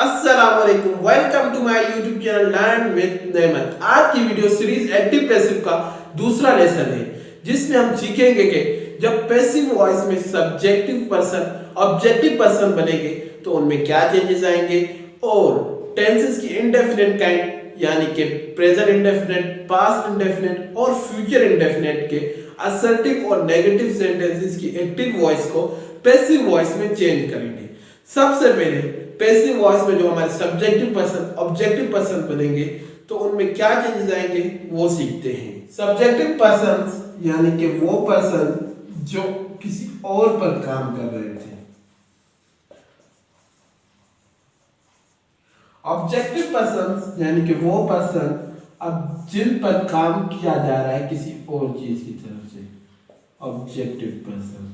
अस्सलामुअलैकुम, welcome to my YouTube channel learn with Nemat. आज की वीडियो सीरीज एक्टिव पैसिव का दूसरा लेसन है, जिसमें हम सीखेंगे कि जब पैसिव वॉइस में सब्जेक्टिव पर्सन ऑब्जेक्टिव पर्सन बनेंगे तो उनमें क्या चेंजेस आएंगे और टेंसेस की इंडेफिनिट काइंड यानी कि प्रेजेंट इंडेफिनिट, पास्ट इंडेफिनिट और फ्यूचर इंडेफिनिट के असर्टिव और नेगेटिव सेंटेंसेस की एक्टिव वॉइस को पैसिव वॉइस में चेंज करेंगे। सबसे पहले पैसिव वॉइस में जो हमारे सब्जेक्टिव पर्सन ऑब्जेक्टिव पर्सन बनेंगे तो उनमें क्या चेंजेस आएंगे वो सीखते हैं। सब्जेक्टिव पर्सन यानी कि वो पर्सन जो किसी और पर काम कर रहे थे। ऑब्जेक्टिव पर्सन यानी कि वो पर्सन अब जिन पर काम किया जा रहा है किसी और चीज की तरफ से। Objective person.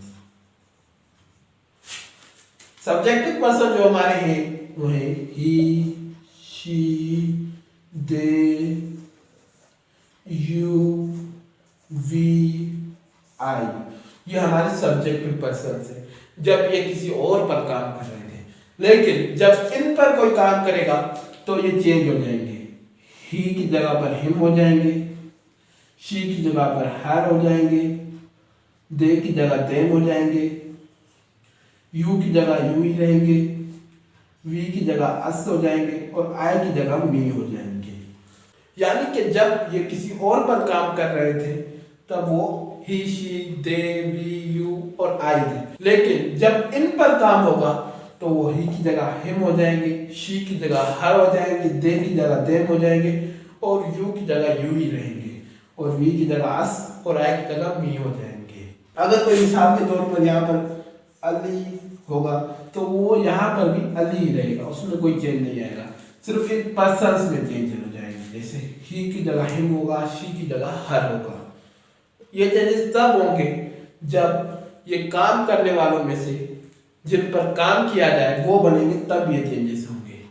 सब्जेक्टिव पर्सन जो हमारे हैं वो है ही, शी, दे, यू, वी, आई। ये हमारे सब्जेक्टिव पर्सन है जब ये किसी और पर काम कर रहे थे, लेकिन जब इन पर कोई काम करेगा तो ये चेंज हो जाएंगे। ही की जगह पर हिम हो जाएंगे, शी की जगह पर हर हो जाएंगे, दे की जगह देम हो जाएंगे, यू की जगह यू ही रहेंगे, वी की जगह अस हो जाएंगे और आई की जगह मी हो जाएंगे। यानी कि जब ये किसी और पर काम कर रहे थे तब वो ही, शी, दे, वी, यू और आई थे, लेकिन जब इन पर काम होगा तो वो ही की जगह हिम हो जाएंगे, शी की जगह हर हो जाएंगे, दे की जगह देम हो जाएंगे और यू की जगह यू ही रहेंगे और वी की जगह अस और आई की जगह मी हो जाएंगे। अगर कोई मिसाल के तौर पर यहाँ पर अली होगा तो वो यहाँ पर भी अली ही रहेगा, उसमें कोई चेंज नहीं आएगा, सिर्फ इन पर्सन्स में चेंज हो जाएंगे। जैसे ही की जगह हिम होगा, शी की जगह हर होगा। ये चेंजेस तब होंगे जब ये काम करने वालों में से जिन पर काम किया जाए वो बनेंगे, तब ये चेंजेस होंगे।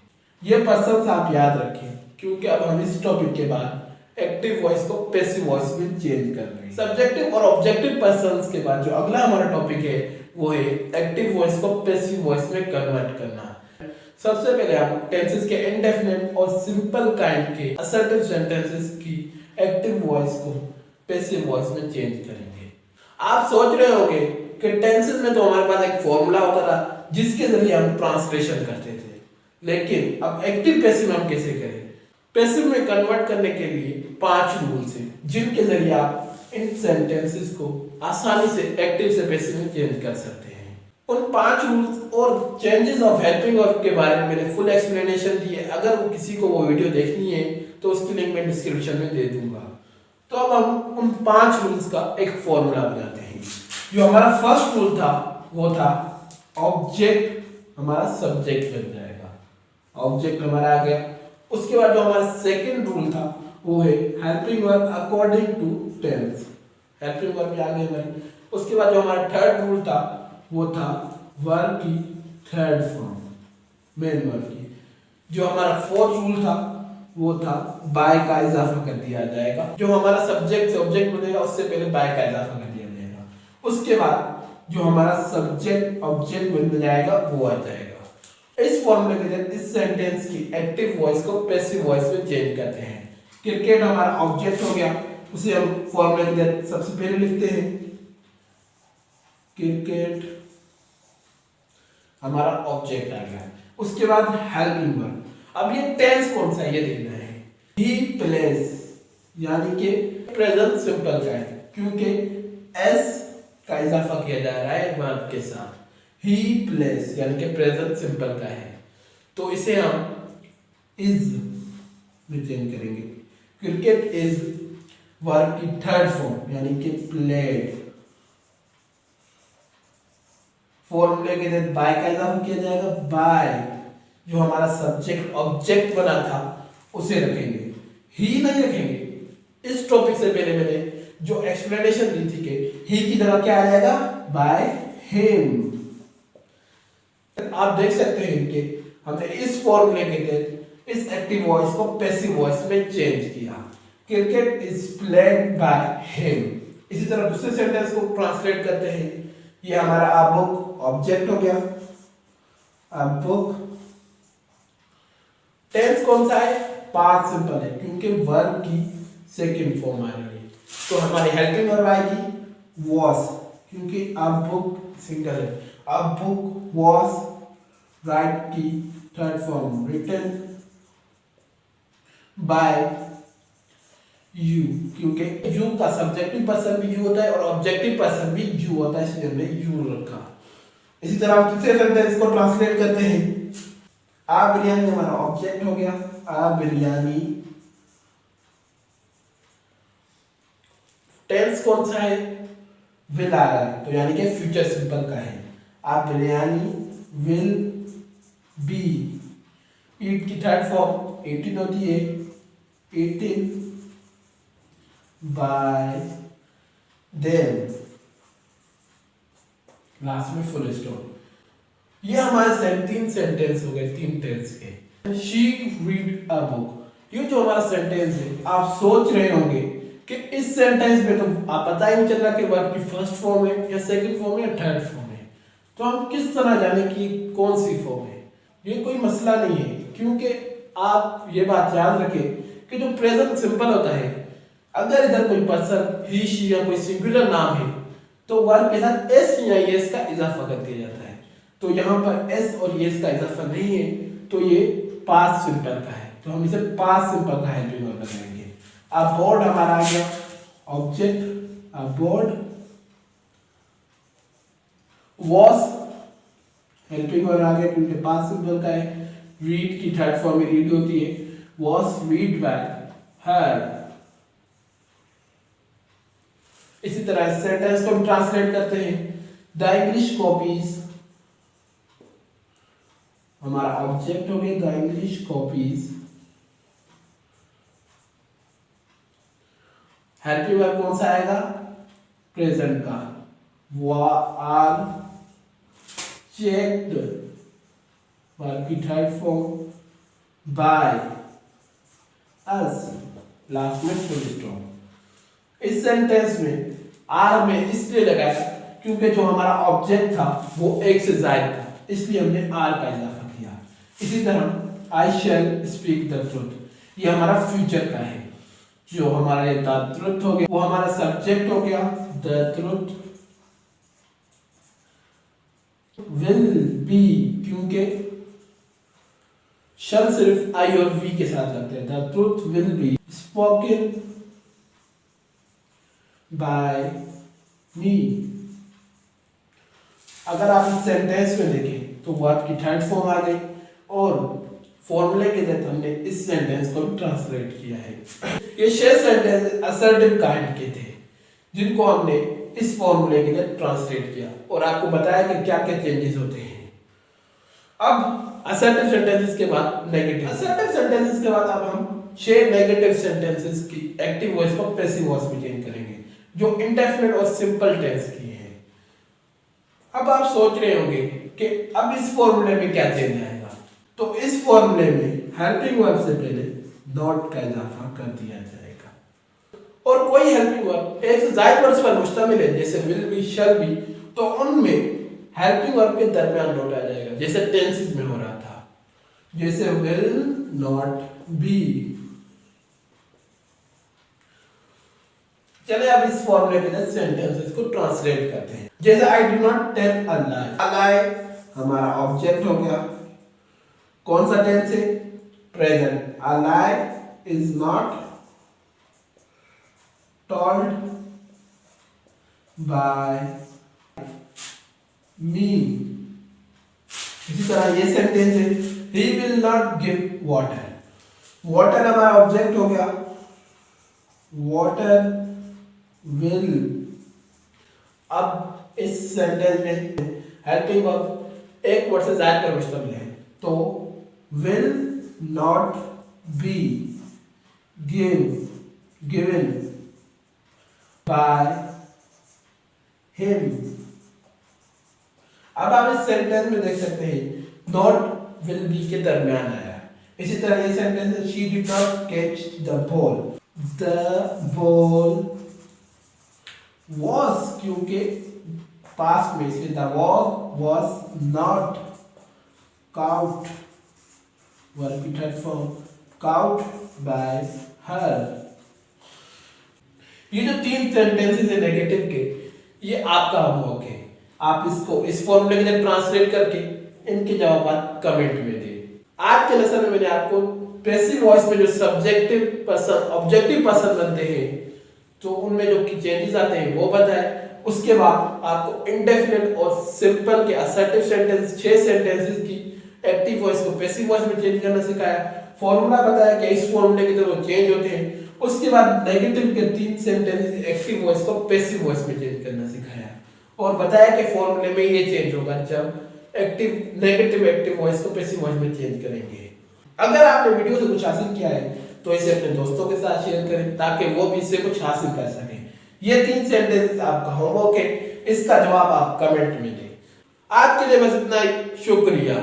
ये पर्सन्स आप याद रखें, क्योंकि अब हम इस टॉपिक के बाद एक्टिव वॉइस को पैसिव वॉइस में चेंज कर रहे हैं। सब्जेक्टिव और ऑब्जेक्टिव पर्सन्स के बाद जो अगला हमारा टॉपिक है वो है एक्टिव वॉइस को पैसिव वॉइस में कन्वर्ट करना। सबसे पहले हम टेंसेस के इंडेफिनिट और सिंपल काइंड के असर्टिव सेंटेंसेस की एक्टिव वॉइस को पैसिव वॉइस में चेंज करेंगे। आप सोच रहे होंगे कि टेंसेस में तो हमारे पास एक फॉर्मूला होता था जिसके जरिए हम ट्रांसलेशन करते थे, लेकिन अब एक्टिव पैसिव हम कैसे करें? पैसिव में कन्वर्ट करने के लिए 5 रूल्स हैं जिनके जरिए आप इन सेंटेंसेस को आसानी से एक्टिव से पैसिव में चेंज कर सकते हैं। उन 5 रूल्स और चेंजेस ऑफ हेल्पिंग वर्ब के बारे में मैंने फुल एक्सप्लेनेशन दी है। अगर वो किसी को वो वीडियो देखनी है तो उसकी लिंक मैं डिस्क्रिप्शन में दे दूंगा। तो अब हम उन 5 रूल्स का एक फॉर्मूला बनाते हैं। जो हमारा फर्स्ट रूल था वो था ऑब्जेक्ट हमारा सब्जेक्ट बन जाएगा, ऑब्जेक्ट हमारा आ गया। उसके बाद जो हमारा सेकंड रूल था वो है helping verb according to tense, helping verb आ गई हमारी। उसके बाद जो हमारा थर्ड रूल था वो था वर्ब की थर्ड फॉर्म, मेन वर्ब की। जो हमारा फोर्थ रूल था वो था बाय का इजाफा कर दिया जाएगा। जो हमारा सब्जेक्ट से ऑब्जेक्ट बनेगा उससे पहले बाय का इजाफा कर दिया जाएगा। उसके बाद जो हमारा सब्जेक्ट ऑब्जेक्ट बन जाएगा वो आ जाएगा। इस फॉर्मूले के तहत इस सेंटेंस की एक्टिव वॉइस को पैसिव वॉइस में चेंज करते हैं। क्रिकेट हमारा ऑब्जेक्ट हो गया, उसे हम फॉर्मूले के तहत सबसे पहले लिखते हैं क्रिकेट हमारा ऑब्जेक्ट आ गया। उसके बाद हेल्पिंग वर्ब। अब ये टेंस कौन सा ये देखना है। ही प्लेस यानी कि प्रेजेंट सिंपल का है, क्योंकि एस का इजाफा किया जा रहा है वर्ब के साथ। ही प्लेस यानी कि प्रेजेंट सिंपल का है, तो इसे हम इज में चेंज करेंगे। क्रिकेट इज वर्ब की थर्ड फॉर्म यानी कि प्लेड। फॉर्मूले के तहत बाय का इजाफा किया जाएगा। बाय जो हमारा सब्जेक्ट ऑब्जेक्ट बना था उसे रखेंगे, ही नहीं रखेंगे। इस टॉपिक से पहले मैंने जो एक्सप्लेनेशन दी थी कि ही की जगह क्या आ जाएगा, बाय हिम। आप देख सकते हैं कि हमने इस फॉर्मूले के तहत इस एक्टिव वॉइस को पैसिव वॉइस में चेंज किया। Cricket is played by him. इसी तरह दूसरे सेंटेंस को ट्रांसलेट करते हैं। ये हमारा अ बुक ऑब्जेक्ट हो गया, अ बुक कौन सा है, पास्ट सिंपल है क्योंकि वर्ब की सेकंड फॉर्म आ रही है। तो हमारी हेल्पिंग वर्ब आएगी वॉज, क्योंकि अ बुक सिंगल है, अ बुक वॉज राइट की third form written by you, क्योंकि यू का सब्जेक्टिव पर्सन भी यू होता है और ऑब्जेक्टिव पर्सन भी यू होता है, इसलिए हमने यू रखा। इसी तरह हम तीसरे सेंटेंस को ट्रांसलेट करते हैं। आ बिरयानी हमारा ऑब्जेक्ट हो गया, आ बिरयानी। टेंस कौन सा है, विल आ रहा है, तो यानी कि फ्यूचर सिंपल का है। आ बिरयानी विल बी, ईट की थर्ड फॉर्म 18 होती है, 18 बाय देम, लास्ट में फुल स्टॉप। ये हमारे तीन सेंटेंस हो गए, तीन टेंस के। शी रीड अ बुक, ये जो हमारा सेंटेंस है, आप सोच रहे होंगे कि इस सेंटेंस में तो आप पता ही नहीं चल रहा कि वर्ब की फर्स्ट फॉर्म है या सेकंड फॉर्म है या थर्ड फॉर्म है, तो हम किस तरह जाने कि कौन सी फॉर्म है। ये कोई मसला नहीं है, क्योंकि आप ये बात याद रखें कि जो प्रेजेंट सिंपल होता है, अगर इधर कोई पर्सन ही शी या कोई सिंगुलर नाम है तो वर्ब के साथ एस या एस का इजाफा कर दिया जाता है। तो यहाँ पर एस और एस का इजाफा नहीं है, तो ये पास्ट सिंपल का है, तो हम इसे पास्ट सिंपल का हेल्पिंग वर्ब लगाएंगे। अब बोर्ड हमारा आ गया ऑब्जेक्ट, अब बोर्ड वॉज हेल्पिंग वर्ब आ गया क्योंकि पास्ट सिंपल का है। रीड की थर्ड फॉर्म में रीड होती है, वॉज रीड बाय हर। इसी तरह सेंटेंस को हम ट्रांसलेट करते हैं। द इंग्लिश कॉपीज हमारा ऑब्जेक्ट हो गया, the English copies. Helping verb कौन सा आएगा, प्रेजेंट का, वो आर चेक्ड, वर्ब की third form by us, last में फुल स्टॉप। इस सेंटेंस में आर में इसलिए लगाया क्योंकि जो हमारा ऑब्जेक्ट था वो एक से ज्यादा था, इसलिए हमने आर का इजाफा किया। इसी तरह आई शैल स्पीक द ट्रुथ, ये हमारा फ्यूचर का है। जो हमारा द ट्रुथ हो गया वो हमारा सब्जेक्ट हो गया, द ट्रुथ विल बी, क्योंकि शब्द सिर्फ आई और वी के साथ लगते हैं। The truth will be spoken by me. अगर आप इस सेंटेंस में देखें तो वर्ब की थर्ड फॉर्म आ गई और फॉर्मूले के तहत हमने इस सेंटेंस को ट्रांसलेट किया है। ये 6 सेंटेंस असर्टिव काइंड के थे जिनको हमने इस फॉर्मूले के तहत ट्रांसलेट किया और आपको बताया कि क्या क्या चेंजेस होते हैं। अब असर्टिव सेंटेंसेस के बाद नेगेटिव, असर्टिव सेंटेंसेस के बाद अब हम 6 नेगेटिव सेंटेंसेस की एक्टिव वॉइस को पैसिव वॉइस में चेंज करेंगे जो इंडेफिनिट और सिंपल टेंस की है। अब आप सोच रहे होंगे कि अब इस फॉर्मूले में क्या चेंज आएगा, तो इस फॉर्मूले में हेल्पिंग वर्ब से पहले नॉट का इजाफा कर दिया जाएगा और कोई हेल्पिंग वर्ब एक से ज्यादा वर्ड्स पर मुश्तमिल है जैसे विल बी, शैल बी, तो उनमें हेल्पिंग वर्ब के दरमियान नोट आ जाएगा, जैसे टेंसेस में हो रहा था, जैसे विल नॉट बी। चले अब इस फॉर्मूले के तहत सेंटेंसेस को ट्रांसलेट करते हैं। जैसे I do not tell a lie, a lie हमारा ऑब्जेक्ट हो गया, कौन सा टेंस है, present. A lie is not told by me. इसी तरह ये सेंटेंस है, he will not give water, water हमारा ऑब्जेक्ट हो गया, वाटर विल। अब इस सेंटेंस में हेल्पिंग वर्ब एक वर्ड से ज्यादा पर मुश्तमिल है, तो will not be given by him. अब आप इस सेंटेंस में देख सकते हैं नॉट विल बी के दरमियान आया। इसी तरह ये सेंटेंस है, she did not catch the ball, the ball was, क्योंकि पास्ट में इसलिए the ball was not caught, verb की third form caught by her. ये जो 3 सेंटेंसेस है नेगेटिव के, ये आपका होमवर्क है। आप इसको इस फॉर्मूले के अंदर ट्रांसलेट करके इनके जवाब कमेंट में दें। आज के लेसन में मैंने आपको पैसिव वॉइस में जो सब्जेक्टिव पर्सन ऑब्जेक्टिव पर्सन बनते हैं तो उनमें जो चेंजेस आते हैं वो बताया। उसके बाद आपको इंडेफिनिट और सिंपल के असर्टिव सेंटेंस 6 सेंटेंसेस की एक्टिव वॉइस को पैसिव वॉइस में चेंज करना सिखाया। फॉर्मूला बताया कि इस फॉर्मूले के अंदर वो चेंज होते हैं। उसके बाद नेगेटिव के 3 सेंटेंसेस एक्टिव वॉइस को पैसिव वॉइस में चेंज करना सिखाया और बताया कि फॉर्मूले में ये चेंज होगा जब एक्टिव नेगेटिव एक्टिव वॉइस को पैसिव वॉइस में चेंज करेंगे। अगर आपने वीडियो से कुछ हासिल किया है तो इसे अपने दोस्तों के साथ शेयर करें ताकि वो भी इससे कुछ हासिल कर सकें। ये 3 सेंटेंस आपका होमवर्क है, इसका जवाब आप कमेंट में दें। आज के लिए बस इतना ही, शुक्रिया।